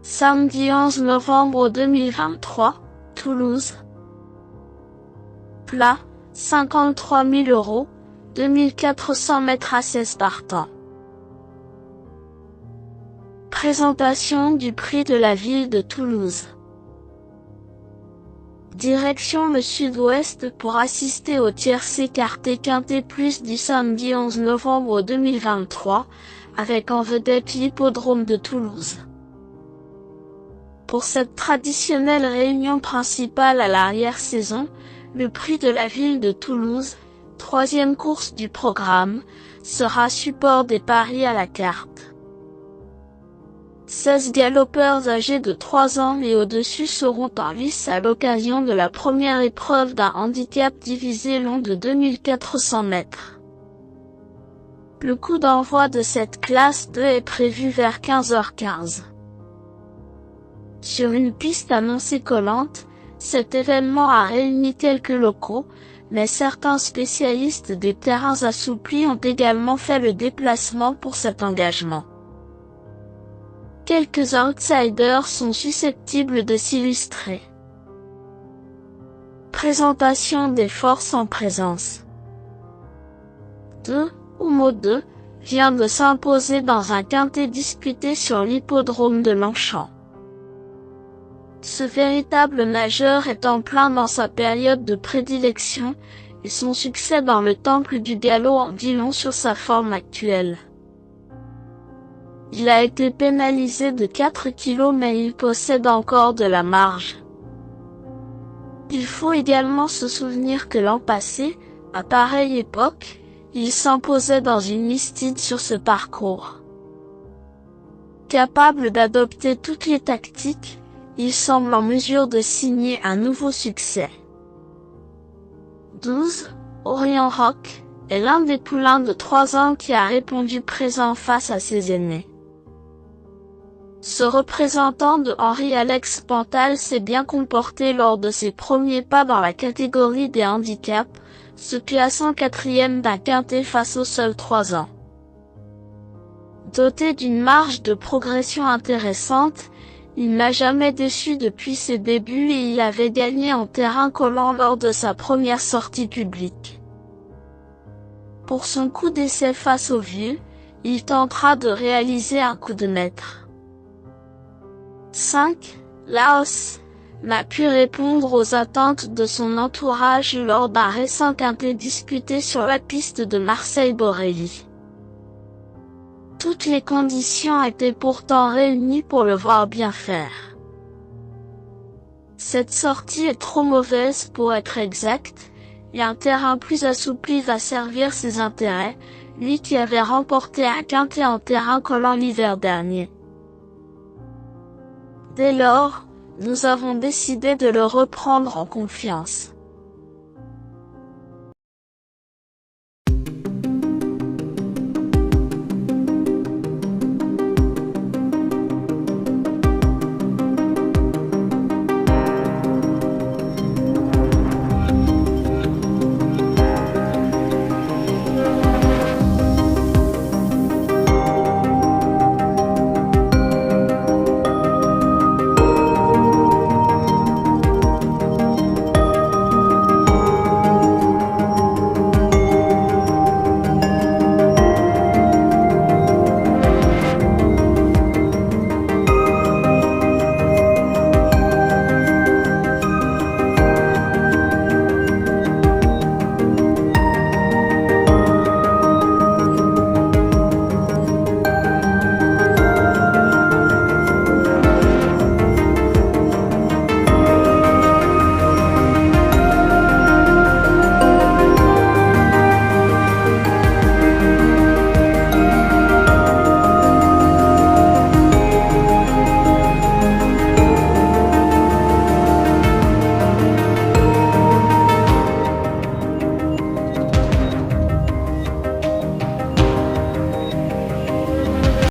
Samedi 11 novembre 2023, Toulouse. Plat, 53 000 €, 2400 mètres assiettes partant. Présentation du prix de la ville de Toulouse. Direction le sud-ouest pour assister au tiercé quarté quinté plus du samedi 11 novembre 2023, avec en vedette l'hippodrome de Toulouse. Pour cette traditionnelle réunion principale à l'arrière-saison, le prix de la ville de Toulouse, troisième course du programme, sera support des paris à la carte. 16 galopeurs âgés de 3 ans et au-dessus seront en lice à l'occasion de la première épreuve d'un handicap divisé long de 2400 mètres. Le coup d'envoi de cette classe 2 est prévu vers 15h15. Sur une piste annoncée collante, cet événement a réuni quelques locaux, mais certains spécialistes des terrains assouplis ont également fait le déplacement pour cet engagement. Quelques outsiders sont susceptibles de s'illustrer. Présentation des forces en présence. 2, Oumo 2, vient de s'imposer dans un quintet disputé sur l'hippodrome de Longchamp. Ce véritable nageur est en plein dans sa période de prédilection, et son succès dans le temple du galop en dit long sur sa forme actuelle. Il a été pénalisé de 4 kilos mais il possède encore de la marge. Il faut également se souvenir que l'an passé, à pareille époque, il s'imposait dans une listide sur ce parcours. Capable d'adopter toutes les tactiques, il semble en mesure de signer un nouveau succès. 12, Orient Rock, est l'un des poulains de 3 ans qui a répondu présent face à ses aînés. Ce représentant de Henri-Alex Pantal s'est bien comporté lors de ses premiers pas dans la catégorie des handicaps, se classant 4e d'un quintet face aux seuls 3 ans. Doté d'une marge de progression intéressante, il n'a jamais déçu depuis ses débuts et il avait gagné en terrain collant lors de sa première sortie publique. Pour son coup d'essai face au vieux, il tentera de réaliser un coup de maître. 5. Laos n'a pu répondre aux attentes de son entourage lors d'un récent quintet disputé sur la piste de Marseille-Borély. Toutes les conditions étaient pourtant réunies pour le voir bien faire. Cette sortie est trop mauvaise pour être exacte, et un terrain plus assoupli va servir ses intérêts, lui qui avait remporté un quintet en terrain collant l'hiver dernier. Dès lors, nous avons décidé de le reprendre en confiance.